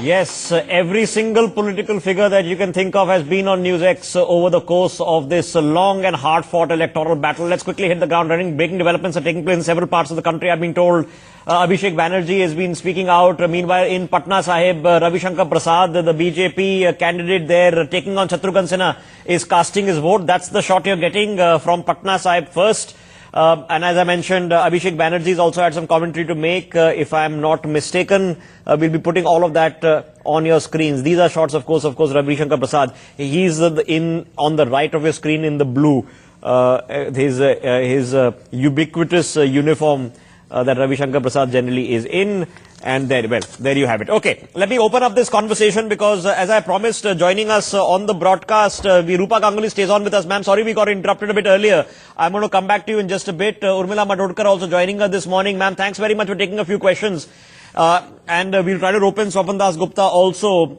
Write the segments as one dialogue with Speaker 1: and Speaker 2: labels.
Speaker 1: Yes, every single political figure that you can think of has been on NewsX over the course of this long and hard-fought electoral battle. Let's quickly hit the ground running. Breaking developments are taking place in several parts of the country. I've been told Abhishek Banerjee has been speaking out. Meanwhile, in Patna Sahib, Ravi Shankar Prasad, the BJP candidate there taking on Shatrughan Sinha, is casting his vote. That's the shot you're getting from Patna Sahib first. And as I mentioned, Abhishek Banerjee has also had some commentary to make. If I'm not mistaken, we'll be putting all of that on your screens. These are shots, of course, Ravi Shankar Prasad. He's on the right of your screen in the blue. His ubiquitous uniform that Ravi Shankar Prasad generally is in. And there you have it. Okay, let me open up this conversation because as I promised, joining us on the broadcast, Rupa Ganguly stays on with us. Ma'am, sorry we got interrupted a bit earlier. I'm going to come back to you in just a bit. Urmila Matodkar also joining us this morning. Ma'am, thanks very much for taking a few questions. And we'll try to rope in Swapan Das Gupta also.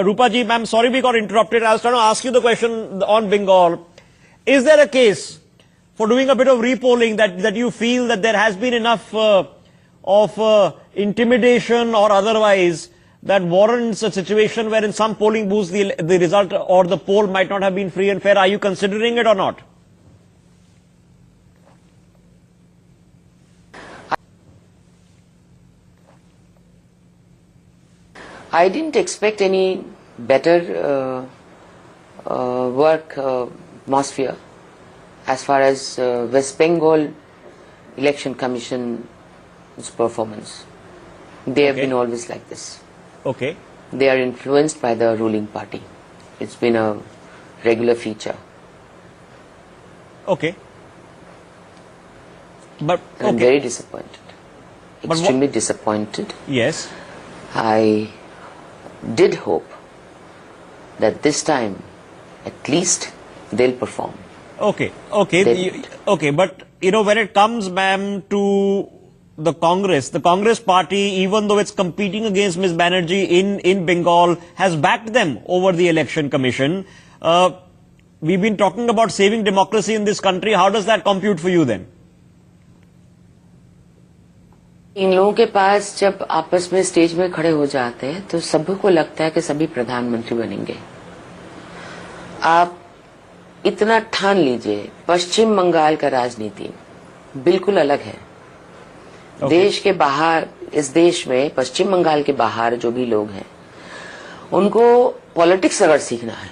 Speaker 1: Rupa ji, ma'am, sorry we got interrupted. I was trying to ask you the question on Bengal. Is there a case for doing a bit of repolling that you feel that there has been enough of intimidation or otherwise that warrants a situation where in some polling booths the result or the poll might not have been free and fair? Are you considering it or not?
Speaker 2: I didn't expect any better work atmosphere as far as West Bengal Election Commission's performance. They have been always like this.
Speaker 1: Okay.
Speaker 2: They are influenced by the ruling party. It's been a regular feature.
Speaker 1: Okay. But
Speaker 2: I'm very disappointed. Extremely disappointed.
Speaker 1: Yes.
Speaker 2: I did hope that this time at least they'll perform.
Speaker 1: Okay. Okay. But you know, when it comes, ma'am, to the Congress party, even though it's competing against Ms. Banerjee in Bengal, has backed them over the election commission. We've been talking about saving democracy in this country. How does that compute for you then?
Speaker 2: इन लोगों के पास जब आपस में stage में खड़े हो जाते हैं तो सबको लगता है कि सभी प्रधानमंत्री बनेंगे. आप इतना ठान लीजिए, पश्चिम बंगाल का राजनीति बिल्कुल अलग है. देश के बाहर, इस देश में पश्चिम बंगाल के बाहर जो भी लोग हैं उनको पॉलिटिक्स अगर सीखना है,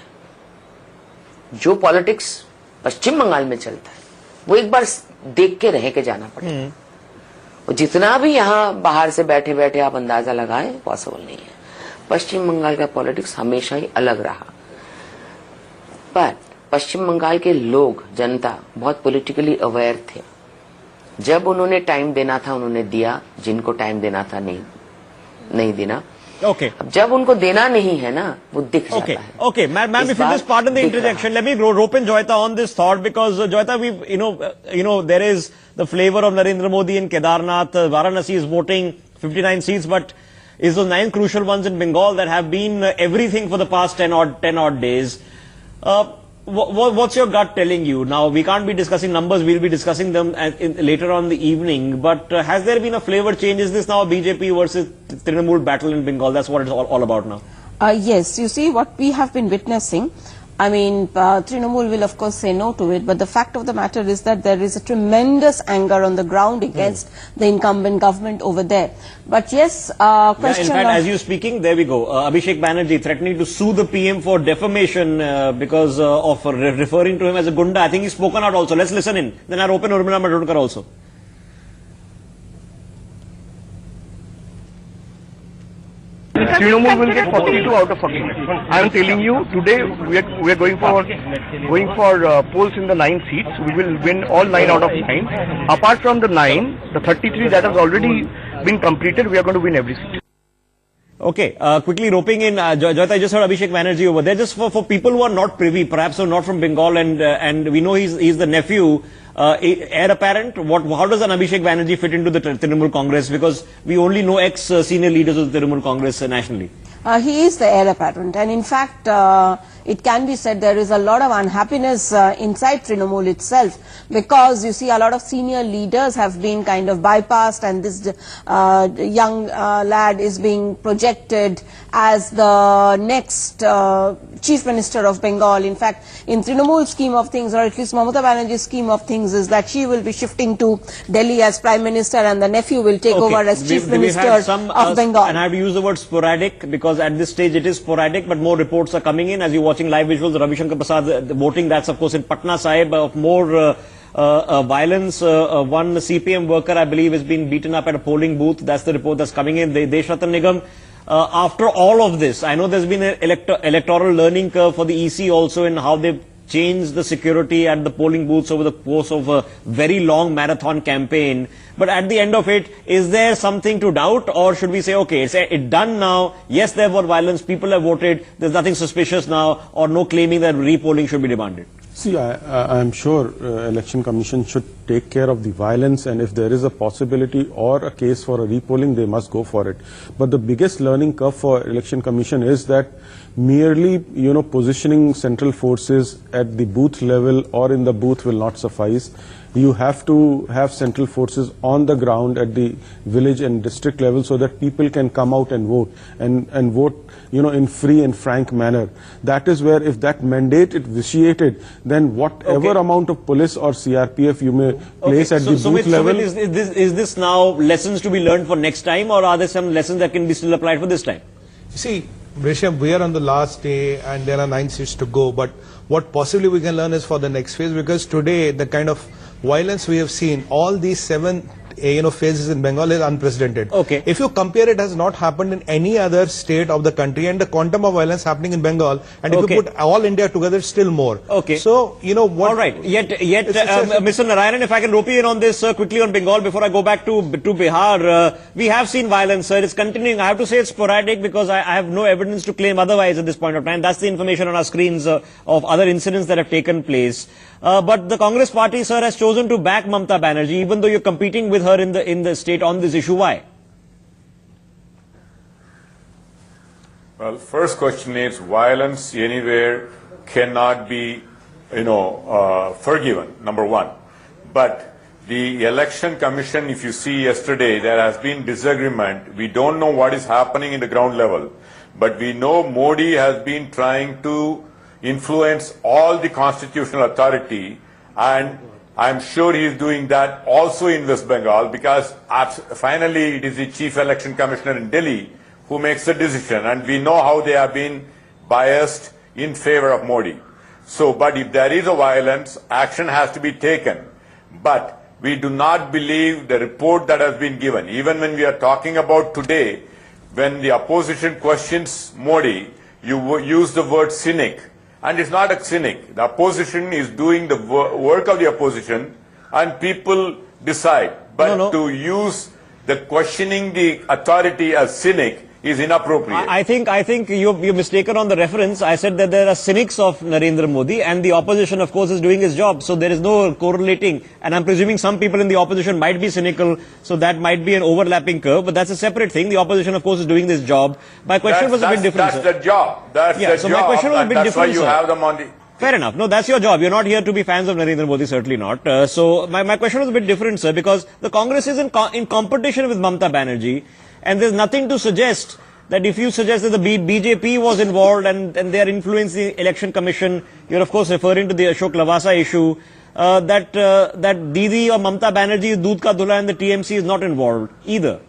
Speaker 2: जो पॉलिटिक्स पश्चिम बंगाल में चलता है वो एक बार देख के रह के जाना पड़ेगा. और जितना भी यहाँ बाहर से बैठे बैठे आप अंदाजा लगाएं, पॉसिबल नहीं है. पश्चिम बंगाल का पॉलिटिक्स हमेशा ही अलग रहा. पर पश्चिम बंगाल के लोग, जनता बहुत पॉलिटिकली अवेयर थे. जब उन्होंने टाइम देना था उन्होंने दिया, जिनको टाइम देना था नहीं देना. अब जब उनको देना नहीं है ना, वो दिख जाता है.
Speaker 1: Okay, ma'am, if you just pardon the interjection, let me rope in Joyita on this thought, because Joyita, you know, there is the flavor of Narendra Modi in Kedarnath. Varanasi is voting 59 seats, but is those 9 crucial ones in Bengal that have been everything for the past 10 odd days. What's your gut telling you? Now, we can't be discussing numbers, we'll be discussing them later on in the evening, but has there been a flavor change? Is this now a BJP versus Trinamool battle in Bengal? That's what it's all about now.
Speaker 3: Yes, you see what we have been witnessing. I mean, Trinamool will of course say no to it, but the fact of the matter is that there is a tremendous anger on the ground against the incumbent government over there. But yes, question.
Speaker 1: In fact, as you're speaking, there we go. Abhishek Banerjee threatening to sue the PM for defamation because of referring to him as a gunda. I think he's spoken out also. Let's listen in. Then I'll open Urmila Matodkar also.
Speaker 4: Trinamool will get 42 out of 40. I am telling you, today we are going for polls in the 9 seats. We will win all 9 out of 9. Apart from the 9, the 33 that has already been completed, we are going to win every seat.
Speaker 1: Okay, quickly roping in, Joyita, I just heard Abhishek Banerjee over there. Just for people who are not privy, perhaps who are not from Bengal, and we know he's the nephew, heir apparent. How does an Abhishek Banerjee fit into the Trinamool Congress? Because we only know ex-senior leaders of the Trinamool Congress nationally.
Speaker 3: He is the heir apparent, and in fact, it can be said there is a lot of unhappiness inside Trinamool itself, because you see a lot of senior leaders have been kind of bypassed, and this young lad is being projected as the next Chief Minister of Bengal. In fact, in Trinamool's scheme of things, or at least Mamata Banerjee's scheme of things, is that she will be shifting to Delhi as Prime Minister and the nephew will take over as Chief Minister of Bengal.
Speaker 1: And I have to use the word sporadic, because at this stage it is sporadic, but more reports are coming in. As you're watching live visuals, Ravi Shankar Prasad voting, that's of course in Patna Sahib, of more violence. One CPM worker, I believe, has been beaten up at a polling booth. That's the report that's coming in. Desh Ratan Nigam. After all of this, I know there's been an electoral learning curve for the EC also in how they've changed the security at the polling booths over the course of a very long marathon campaign. But at the end of it, is there something to doubt, or should we say, okay, it's done now, yes, there was violence, people have voted, there's nothing suspicious now, or no claiming that repolling should be demanded?
Speaker 5: See, I'm sure Election Commission should take care of the violence, and if there is a possibility or a case for a repolling, they must go for it. But the biggest learning curve for Election Commission is that merely, positioning central forces at the booth level or in the booth will not suffice. You have to have central forces on the ground at the village and district level so that people can come out and vote, and vote, in free and frank manner. That is where, if that mandate is vitiated, then whatever amount of police or CRPF you may place at the booth level.
Speaker 1: Is this now lessons to be learned for next time, or are there some lessons that can be still applied for this time?
Speaker 6: See, Rishabh, we are on the last day and there are 9 seats to go, but what possibly we can learn is for the next phase, because today the kind of violence we have seen, all these 7 phases in Bengal is unprecedented.
Speaker 1: Okay.
Speaker 6: If you compare, it has not happened in any other state of the country, and the quantum of violence happening in Bengal, and if you put all India together, it's still more.
Speaker 1: Okay.
Speaker 6: So, what...
Speaker 1: All right. Yet, Mr. Narayanan, if I can rope you in on this quickly on Bengal before I go back to Bihar, we have seen violence, sir. It's continuing. I have to say it's sporadic because I have no evidence to claim otherwise at this point of time. That's the information on our screens of other incidents that have taken place. But the Congress party, sir, has chosen to back Mamata Banerjee, even though you're competing with her in the state on this issue. Why?
Speaker 7: Well, first question is, violence anywhere cannot be, forgiven, number one. But the Election Commission, if you see yesterday, there has been disagreement. We don't know what is happening in the ground level. But we know Modi has been trying to influence all the constitutional authority, and I'm sure he is doing that also in West Bengal, because finally it is the Chief Election Commissioner in Delhi who makes the decision, and we know how they have been biased in favor of Modi. So, but if there is a violence, action has to be taken. But we do not believe the report that has been given. Even when we are talking about today, when the opposition questions Modi, you use the word cynic. And it's not a cynic. The opposition is doing the work of the opposition, and people decide. But to use the questioning the authority as cynic is inappropriate.
Speaker 1: I think you're mistaken on the reference. I said that there are cynics of Narendra Modi, and the opposition, of course, is doing his job. So there is no correlating. And I'm presuming some people in the opposition might be cynical, so that might be an overlapping curve. But that's a separate thing. The opposition, of course, is doing this job. My question was a bit different.
Speaker 7: That's the job. That's the job.
Speaker 1: My question was a bit different.
Speaker 7: That's why you have them on the...
Speaker 1: Fair enough. No, that's your job. You're not here to be fans of Narendra Modi, certainly not. So my question was a bit different, sir, because the Congress is in competition with Mamata Banerjee, and there's nothing to suggest that if you suggest that the BJP was involved and they are influencing the Election Commission, you're of course referring to the Ashok Lavasa issue, that Didi or Mamata Banerjee, Doodh Ka Dhula, and the TMC is not involved either.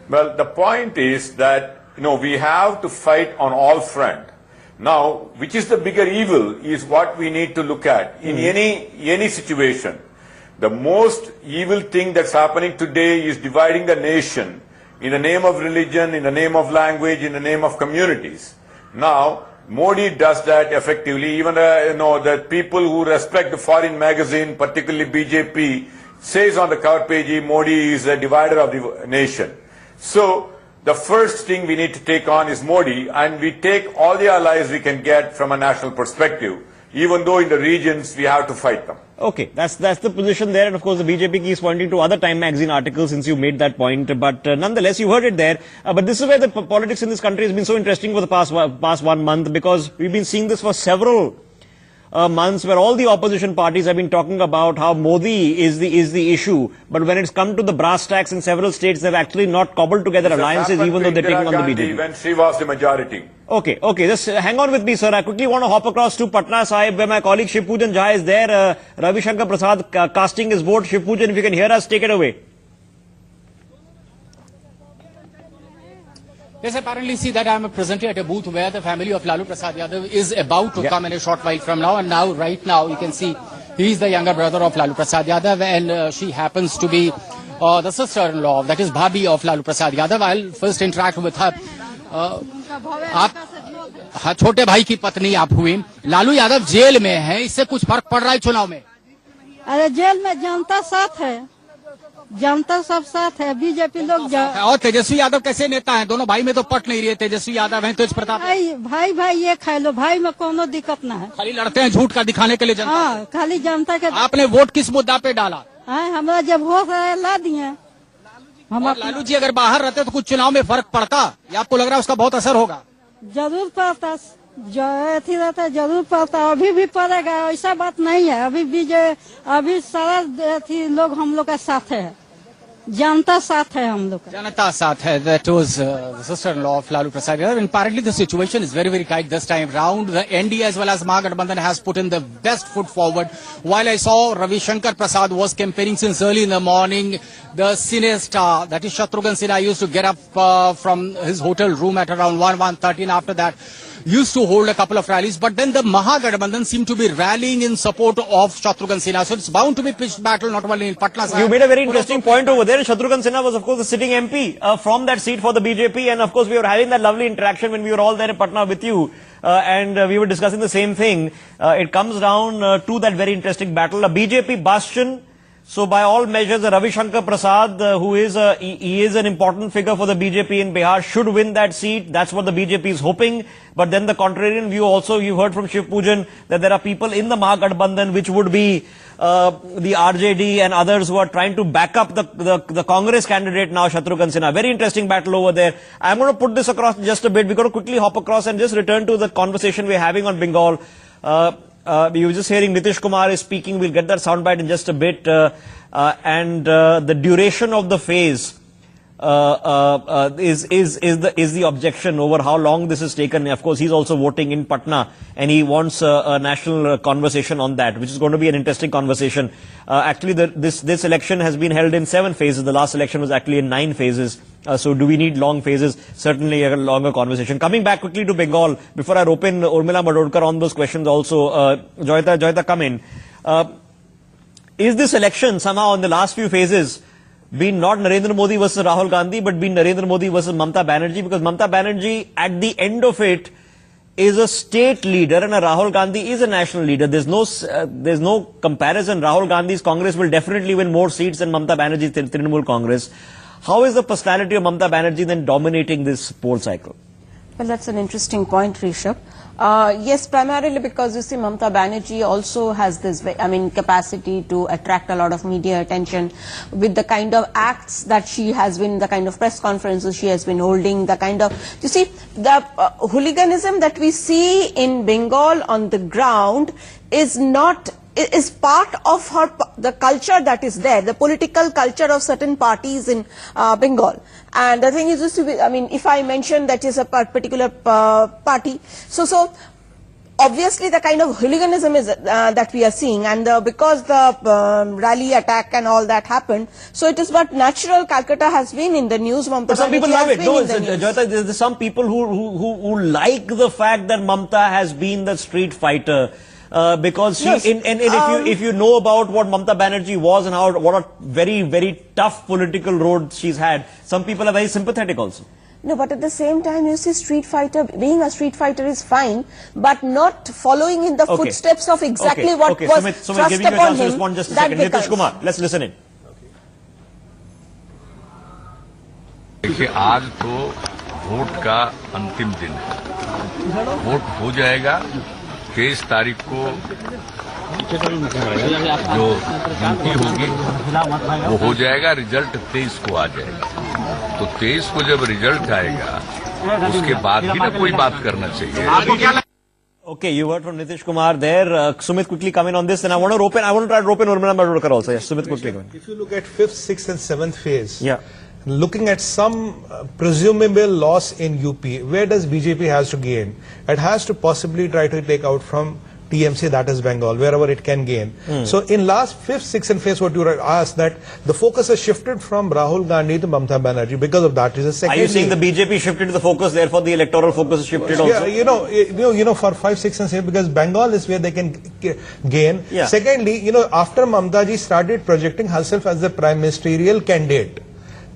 Speaker 7: Well, the point is that, we have to fight on all fronts. Now, which is the bigger evil is what we need to look at in any situation. The most evil thing that's happening today is dividing the nation in the name of religion, in the name of language, in the name of communities. Now, Modi does that effectively. Even the people who respect the foreign magazine, particularly BJP, says on the cover page, Modi is a divider of the nation. So the first thing we need to take on is Modi, and we take all the allies we can get from a national perspective. even though in the regions we have to fight them.
Speaker 1: Okay, that's the position there, and of course the BJP keeps pointing to other Time magazine articles since you made that point, but nonetheless you heard it there. But this is where the politics in this country has been so interesting for the past 1 month, because we've been seeing this for several months, where all the opposition parties have been talking about how Modi is the issue, but when it's come to the brass tacks in several states, they've actually not cobbled together alliances, even though they're taking on the BJP.
Speaker 7: When she was the majority.
Speaker 1: Okay, just hang on with me, sir. I quickly want to hop across to Patna Sahib, where my colleague Shiv Pujan Jha is there. Ravi Shankar Prasad casting his vote. Shiv Pujan, if you can hear us, take it away.
Speaker 8: Yes, apparently see that I am presently at a booth where the family of Lalu Prasad Yadav is about to come in a short while from now, and right now you can see he is the younger brother of Lalu Prasad Yadav, and she happens to be the sister-in-law, that is Bhabhi of Lalu Prasad Yadav. I'll first interact with her. आप छोटे भाई की पत्नी आप हुई, Lalu Yadav jail में है, इससे कुछ फर्क पड़ रहा है चुनाव में?
Speaker 9: अरे जेल में जनता साथ है, जनता सब साथ है, बीजेपी लोग
Speaker 8: और तेजस्वी यादव कैसे नेता हैं? दोनों भाई में तो पट नहीं रही है, तेजस्वी यादव हैं, तेज प्रताप
Speaker 9: भाई ये खा लो, भाई में कोनो दिक्कत ना है,
Speaker 8: खाली लड़ते हैं झूठ का दिखाने के लिए जनता।
Speaker 9: हाँ, खाली जनता के।
Speaker 8: आपने वोट किस मुद्दा पे डाला?
Speaker 9: हमारा जब वोट ला दिए।
Speaker 8: लालू जी अगर बाहर रहते तो कुछ चुनाव में फर्क पड़ता, या आपको लग रहा है उसका बहुत असर होगा?
Speaker 9: जरूर पड़ता, जो अथी रहता जरूर पड़ता, अभी भी पड़ेगा, ऐसा बात नहीं है। अभी सारा अथी लोग हम लोग का साथ है, जनता साथ है, हम लोग
Speaker 8: जनता साथ है. That was the sister-in-law of Lalu Prasad Yadav. And apparently the situation is very, very tight this time round. The NDA as well as Mahagathbandhan has put in the best foot forward. While I saw Ravi Shankar Prasad was campaigning since early in the morning, the cine star, that is Shatrughan Sinha, used to get up from his hotel room at around 1:13. After that, used to hold a couple of rallies, but then the Mahagathbandhan seemed to be rallying in support of Shatrughan Sinha. So it's bound to be pitched battle, not only in Patna.
Speaker 1: You made a very interesting point over there. Shatrughan Sinha was, of course, the sitting MP from that seat for the BJP, and of course we were having that lovely interaction when we were all there in Patna with you, and we were discussing the same thing. It comes down to that very interesting battle. A BJP bastion. So by all measures, Ravi Shankar Prasad, who is he is an important figure for the BJP in Bihar, should win that seat. That's what the BJP is hoping. But then the contrarian view also, you heard from Shiv Pujan that there are people in the Mahagathbandhan which would be the RJD and others who are trying to back up the Congress candidate now, Shatrughan Sinha. Very interesting battle over there. I'm going to put this across just a bit. We're going to quickly hop across and just return to the conversation we're having on Bengal. You were just hearing Nitish Kumar is speaking. We'll get that soundbite in just a bit. And the duration of the phase is the objection over how long this has taken. Of course, he's also voting in Patna, and he wants a national conversation on that, which is going to be an interesting conversation. Actually, this election has been held in 7 phases. The last election was actually in 9 phases. So do we need long phases? Certainly a longer conversation. Coming back quickly to Bengal, before I open Urmila Madodkar on those questions also, Joyita, come in. Is this election somehow in the last few phases been not Narendra Modi versus Rahul Gandhi, but been Narendra Modi versus Mamata Banerjee? Because Mamata Banerjee, at the end of it, is a state leader, and a Rahul Gandhi is a national leader. There's no comparison. Rahul Gandhi's Congress will definitely win more seats than Mamata Banerjee's Trinamool Congress. How is the personality of Mamata Banerjee then dominating this poll cycle?
Speaker 3: Well, that's an interesting point, Rishabh. Yes, primarily because you see Mamata Banerjee also has this, capacity to attract a lot of media attention with the kind of acts that she has been, the kind of press conferences she has been holding, the kind of, you see, the hooliganism that we see in Bengal on the ground is part of the culture that is there, the political culture of certain parties in Bengal. And the thing is, if I mention that is a particular party, so obviously the kind of hooliganism is that we are seeing, and because the rally attack and all that happened, so it is but natural. Calcutta has been in the news.
Speaker 1: But some people love it. No, Joyita, there's some people who like the fact that Mamata has been the street fighter. Because she, yes. If you know about what Mamata Banerjee was and what a very, very tough political road she's had, some people are very sympathetic also.
Speaker 3: No, but at the same time, you see, being a street fighter is fine, but not following in the footsteps of exactly what was
Speaker 1: Sumit, giving you a chance to respond just a second. Nitish Kumar, let's listen in.
Speaker 10: देखिए, आज तो vote का अंतिम दिन है, vote हो जाएगा, 23 तारीख को जो गिनती होगी वो हो जाएगा, रिजल्ट 23 को आ जाएगा। तो 23 को जब रिजल्ट आएगा उसके बाद ही ना कोई बात करना चाहिए।
Speaker 1: Okay, you heard from Nitish Kumar there. Sumit, quickly come in on this, and I want to try to rope in Urmila Matondkar also. Yes, Sumit, quickly come in.
Speaker 6: If you look at 5th, 6th and 7th phase,
Speaker 1: yeah,
Speaker 6: looking at some presumable loss in UP, where does BJP has to gain? It has to possibly try to take out from TMC, that is Bengal, wherever it can gain. So in last 5th, 6th and phase, what you asked, that the focus has shifted from Rahul Gandhi to Mamata Banerjee because of that.
Speaker 1: Are you saying the BJP shifted the focus, therefore the electoral focus shifted also?
Speaker 6: Yeah, for 5, 6 and 7, because Bengal is where they can gain.
Speaker 1: Yeah.
Speaker 6: Secondly, after Mamata ji started projecting herself as the prime ministerial candidate,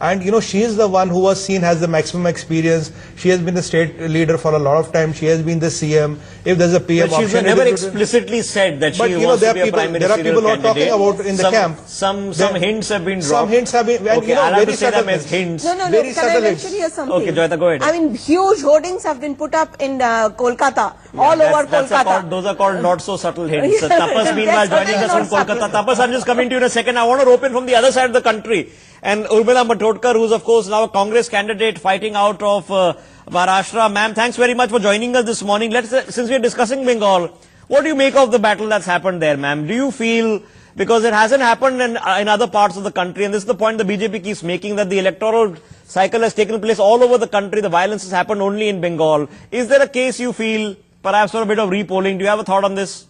Speaker 6: and she is the one who was seen as the maximum experience. She has been the state leader for a lot of time. She has been the CM. If there's a PM
Speaker 1: but she's
Speaker 6: option,
Speaker 1: never explicitly said that she wants to be a prime ministerial
Speaker 6: there are people who are talking about in the camp.
Speaker 1: Some hints have been dropped.
Speaker 6: Some hints have been.
Speaker 1: Okay, I'll have to say them as hints.
Speaker 3: No.
Speaker 6: Very
Speaker 3: Can I
Speaker 6: subtle
Speaker 3: mention here something?
Speaker 1: Okay, Joyita, go ahead.
Speaker 3: I mean, huge hoardings have been put up in Kolkata, all over Kolkata.
Speaker 1: Those are called not so subtle hints. Tapas, meanwhile, joining us from Kolkata. Tapas, I'm just coming to you in a second. I want to rope in from the other side of the country. And Urmila Matondkar, who's of course now a Congress candidate fighting out of Maharashtra. Ma'am, thanks very much for joining us this morning. Since we're discussing Bengal, what do you make of the battle that's happened there, ma'am? Do you feel, because it hasn't happened in other parts of the country, and this is the point the BJP keeps making, that the electoral cycle has taken place all over the country, the violence has happened only in Bengal. Is there a case you feel, perhaps for a bit of repolling? Do you have a thought on this?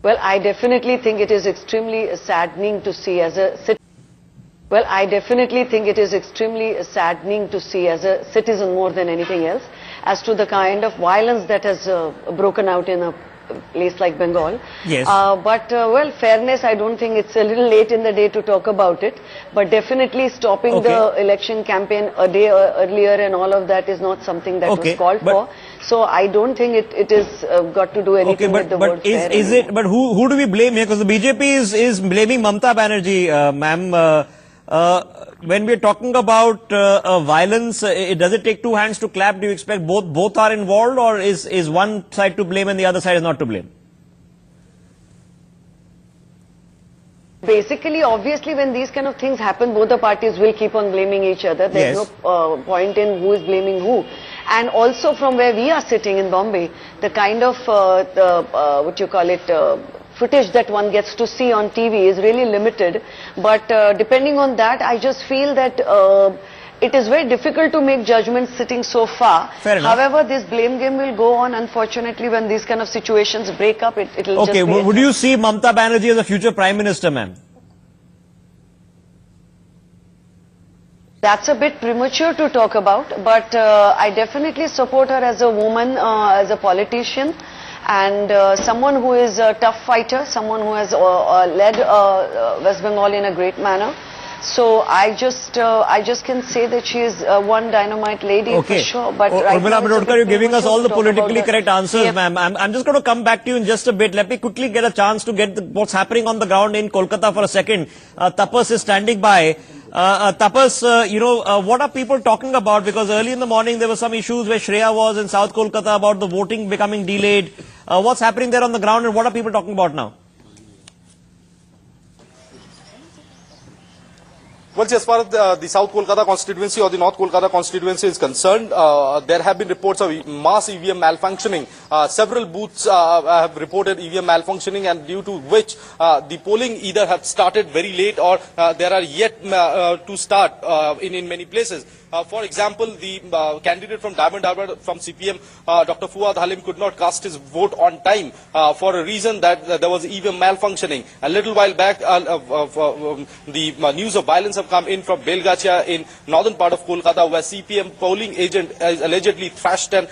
Speaker 11: Well, I definitely think it is extremely saddening to see as a citizen. Well, I definitely think it is extremely saddening to see as a citizen more than anything else as to the kind of violence that has broken out in a place like Bengal.
Speaker 1: Yes.
Speaker 11: Well, fairness, I don't think it's a little late in the day to talk about it. But definitely stopping the election campaign a day earlier and all of that is not something that was called for. So I don't think it is got to do anything with the word fair.
Speaker 1: But who do we blame here? Because the BJP is blaming Mamata Banerjee, ma'am. When we are talking about violence, does it take two hands to clap? Do you expect both are involved, or is one side to blame and the other side is not to blame?
Speaker 11: Basically, obviously, when these kind of things happen, both the parties will keep on blaming each other. There's no point in who is blaming who. And also from where we are sitting in Bombay, the kind of, footage that one gets to see on TV is really limited. But depending on that, I just feel that it is very difficult to make judgments sitting so far.
Speaker 1: Fair enough.
Speaker 11: However, this blame game will go on. Unfortunately, when these kind of situations break up, it will just be...
Speaker 1: Okay, would you see Mamata Banerjee as a future Prime Minister, ma'am?
Speaker 11: That's a bit premature to talk about, but I definitely support her as a woman, as a politician, and someone who is a tough fighter, someone who has led West Bengal in a great manner. So I just can say that she is one dynamite lady for sure. But right
Speaker 1: Urmila Matondkar, you're giving us all the politically correct answers, ma'am. I'm just going to come back to you in just a bit. Let me quickly get a chance to get what's happening on the ground in Kolkata for a second. Tapas is standing by. Tapas, what are people talking about? Because early in the morning there were some issues where Shreya was in South Kolkata about the voting becoming delayed. What's happening there on the ground and what are people talking about now?
Speaker 12: Well, as far as the South Kolkata constituency or the North Kolkata constituency is concerned, there have been reports of mass EVM malfunctioning. Several booths have reported EVM malfunctioning, and due to which the polling either have started very late or there are yet to start in many places. For example, the candidate from Diamond Harbour from CPM, Dr. Fuad Halim, could not cast his vote on time for a reason that there was EVM malfunctioning. A little while back, the news of violence have come in from Belgacha in northern part of Kolkata, where CPM polling agent is allegedly thrashed and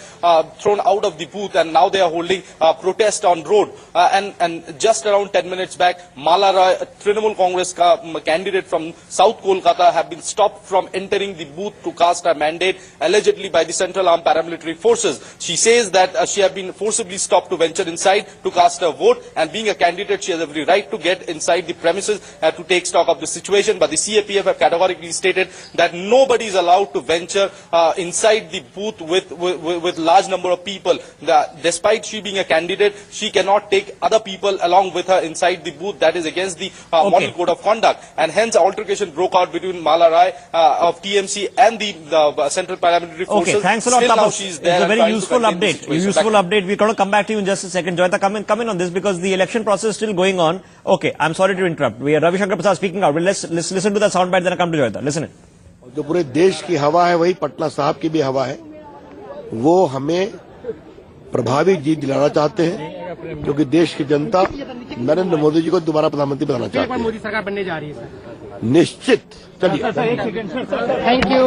Speaker 12: thrown out of the booth, and now they are holding protest on road. And just around 10 minutes back, Mala Roy, a Trinamool Congress candidate from South Kolkata, have been stopped from entering the booth to cast a mandate allegedly by the Central Armed Paramilitary Forces. She says that she has been forcibly stopped to venture inside to cast a vote, and being a candidate, she has every right to get inside the premises to take stock of the situation. But the CAPF have categorically stated that nobody is allowed to venture inside the booth with large number of people. Despite she being a candidate, she cannot take other people along with her inside the booth. That is against the model code of conduct, and hence altercation broke out between Mala Rai of TMC and the Central Paramilitary Forces.
Speaker 1: Okay, thanks a lot,
Speaker 12: Still now
Speaker 1: Tapas.
Speaker 12: she's there.
Speaker 1: It's a very
Speaker 12: and
Speaker 1: useful
Speaker 12: trying to contain the
Speaker 1: update.
Speaker 12: situation.
Speaker 1: Useful update. We're going to come back to you in just a second. Joyita, come in on this because the election process is still going on. Okay, I'm sorry to interrupt. We are Ravi Shankar Prasad speaking out. Let's listen to that soundbite, then I come to Joyita. Listen it.
Speaker 13: जो पूरे देश की हवा है वही पटना साहब की भी हवा है. वो हमें प्रभावी जीत दिलाना चाहते हैं क्योंकि देश की जनता नरेंद्र मोदी जी को दोबारा प्रधानमंत्री बनाना चाहती है. मोदी सरकार बनने जा रही है निश्चित. चलिए.
Speaker 1: Thank you.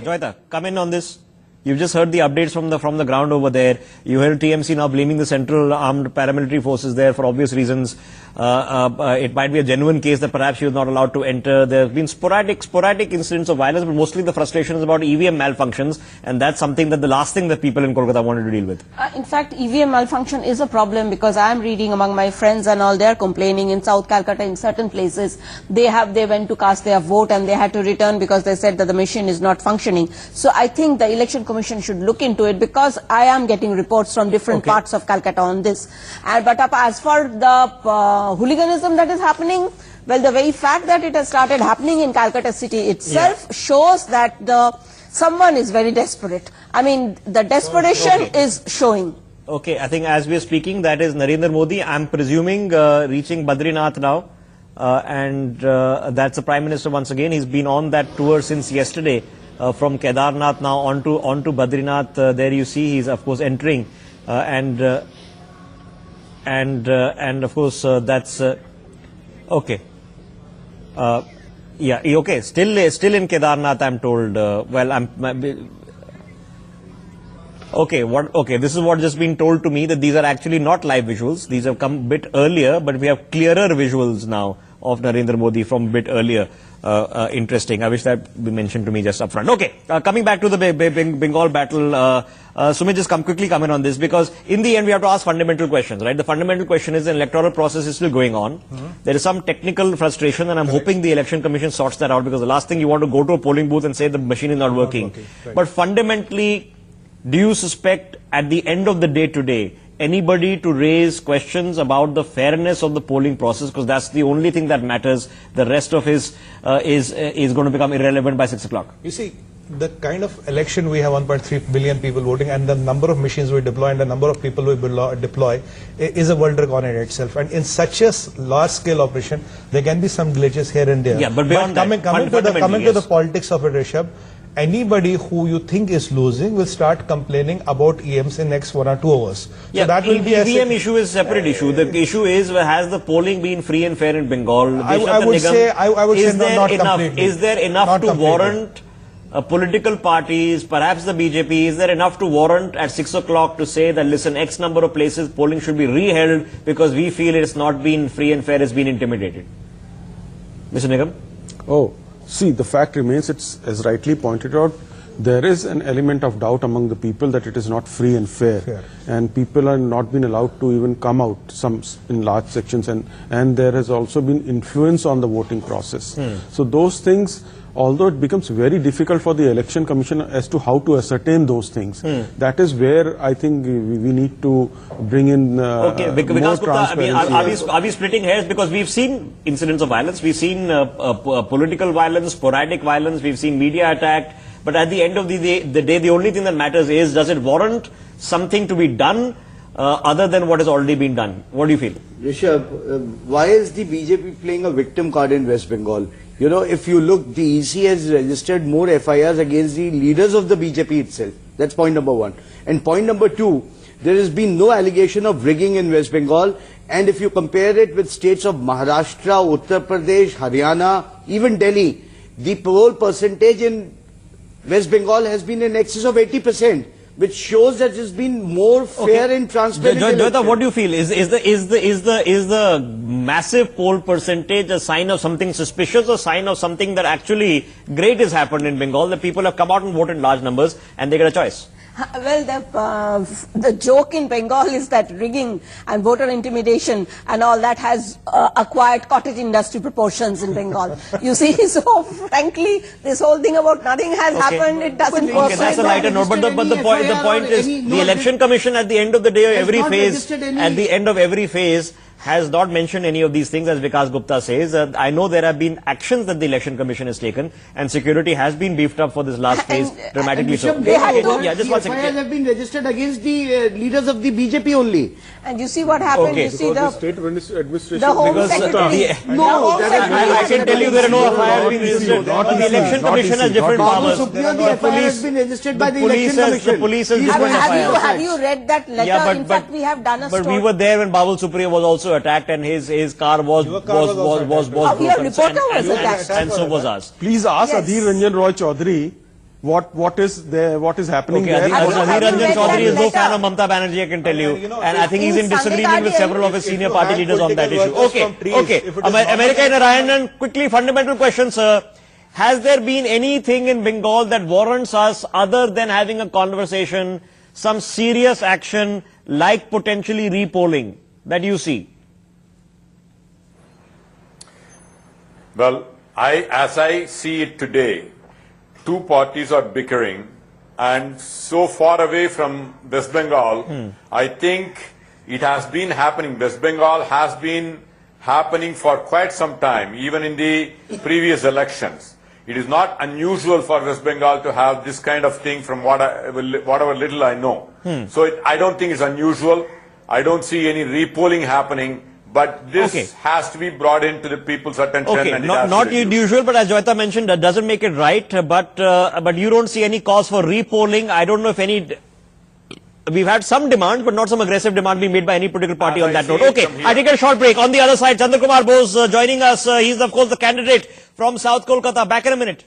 Speaker 1: Joyita, come in on this. You've just heard the updates from the ground over there. You heard TMC now blaming the Central Armed Paramilitary Forces there for obvious reasons. It might be a genuine case that perhaps she was not allowed to enter. There have been sporadic incidents of violence, but mostly the frustration is about EVM malfunctions, and that's something that the last thing that people in Kolkata wanted to deal with.
Speaker 3: In fact, EVM malfunction is a problem because I am reading among my friends and all, they are complaining in South Calcutta in certain places. They went to cast their vote and they had to return because they said that the machine is not functioning. So I think the Election Commission should look into it because I am getting reports from different parts of Calcutta on this. But as for the hooliganism that is happening, well, the very fact that it has started happening in Calcutta city itself shows that someone is very desperate. I mean, the desperation is showing.
Speaker 1: Okay, I think as we are speaking, that is Narendra Modi, I'm presuming, reaching Badrinath now. And that's the Prime Minister once again. He's been on that tour since yesterday. From Kedarnath now on to Badrinath. There you see he's of course entering, and of course that's okay. Yeah, okay. Still in Kedarnath, I'm told. Okay, okay. This is what just been told to me, that these are actually not live visuals. These have come a bit earlier, but we have clearer visuals now of Narendra Modi from a bit earlier. Interesting. I wish that be mentioned to me just up front. Okay, coming back to the Bengal battle, Sumit, just quickly come in on this, because in the end we have to ask fundamental questions, right? The fundamental question is the electoral process is still going on. There is some technical frustration, and I'm hoping the Election Commission sorts that out, because the last thing you want to go to a polling booth and say the machine is not working. Right. But fundamentally, do you suspect at the end of the day today anybody to raise questions about the fairness of the polling process, because that's the only thing that matters? The rest of is going to become irrelevant by 6 o'clock.
Speaker 6: You see, the kind of election we have 1.3 billion people voting, and the number of machines we deploy and the number of people we deploy is a world record in itself. And in such a large scale operation, there can be some glitches here and there.
Speaker 1: Yeah, but beyond
Speaker 6: coming to the politics of it, Rishabh, anybody who you think is losing will start complaining about EMs in next 1 or 2 hours.
Speaker 1: Yeah, so that will be EVM issue is a separate issue. The issue is, has the polling been free and fair in Bengal?
Speaker 6: I would say not completely.
Speaker 1: Is there enough to warrant political parties, perhaps the BJP, is there enough to warrant at 6 o'clock to say that, listen, X number of places polling should be reheld because we feel it's not been free and fair, it's been intimidated? Mr. Nigam?
Speaker 5: Oh. See, the fact remains, it's as rightly pointed out, there is an element of doubt among the people that it is not free and fair. And people are not been allowed to even come out in large sections, and there has also been influence on the voting process. So those things, although it becomes very difficult for the Election Commission as to how to ascertain those things, that is where I think we need to bring in more transparency.
Speaker 1: I mean, are we splitting hairs? Because we've seen incidents of violence, we've seen political violence, sporadic violence, we've seen media attack, but at the end of the day, the only thing that matters is, does it warrant something to be done other than what has already been done? What do you feel?
Speaker 14: Rishabh, why is the BJP playing a victim card in West Bengal? You know, if you look, the EC has registered more FIRs against the leaders of the BJP itself. That's point number 1. And point number 2, there has been no allegation of rigging in West Bengal. And if you compare it with states of Maharashtra, Uttar Pradesh, Haryana, even Delhi, the poll percentage in West Bengal has been in excess of 80%. which shows that it's been more fair and transparent.
Speaker 1: Joyita, what do you feel? Is the massive poll percentage a sign of something suspicious or sign of something that actually great has happened in Bengal, that people have come out and voted in large numbers and they get a choice?
Speaker 3: Well, the joke in Bengal is that rigging and voter intimidation and all that has acquired cottage industry proportions in Bengal. You see, so frankly, this whole thing about nothing has happened, it doesn't work.
Speaker 1: Okay, that's a lighter note. But the point is, the Election Commission at the end of the day, every phase, has not mentioned any of these things, as Vikas Gupta says. I know there have been actions that the Election Commission has taken, and security has been beefed up for this last phase, dramatically so.
Speaker 14: Yeah, just one second. FIRs have been registered against the leaders of the BJP only.
Speaker 3: And you see what happened,
Speaker 1: okay.
Speaker 3: You see the
Speaker 5: state administration,
Speaker 3: the Home Secretary.
Speaker 1: I can tell you there are no FIRs being registered. The Election Commission has different powers.
Speaker 14: The FIR has been registered by the Election Commission.
Speaker 1: The police has different FIRs.
Speaker 3: Have you read that letter? In fact, we have done a story.
Speaker 1: But we were there when Babul Supriyo was also attacked, and his car was broken. And so was ours.
Speaker 5: Please ask Adhir Ranjan Roy Chaudhary what is happening there.
Speaker 1: Adhir Ranjan Chaudhary is no fan of Mamata Banerjee, I can tell you, and I think he's in disagreement with several of his senior party leaders on that issue. Okay. America Narayanan, quickly, fundamental question, sir. Has there been anything in Bengal that warrants us, other than having a conversation, some serious action like potentially repolling that you see?
Speaker 7: Well, as I see it today, two parties are bickering, and so far away from West Bengal, I think it has been happening. West Bengal has been happening for quite some time, even in the previous elections. It is not unusual for West Bengal to have this kind of thing from whatever little I know. So I don't think it's unusual. I don't see any repolling happening. But this has to be brought into the people's attention.
Speaker 1: Okay,
Speaker 7: and
Speaker 1: not usual, but as Joyita mentioned, that doesn't make it right. But you don't see any cause for repolling. I don't know if any. We've had some demands, but not some aggressive demand being made by any political party on that note. Okay, I take a short break. On the other side, Chandrakumar Bose joining us. He's of course the candidate from South Kolkata. Back in a minute.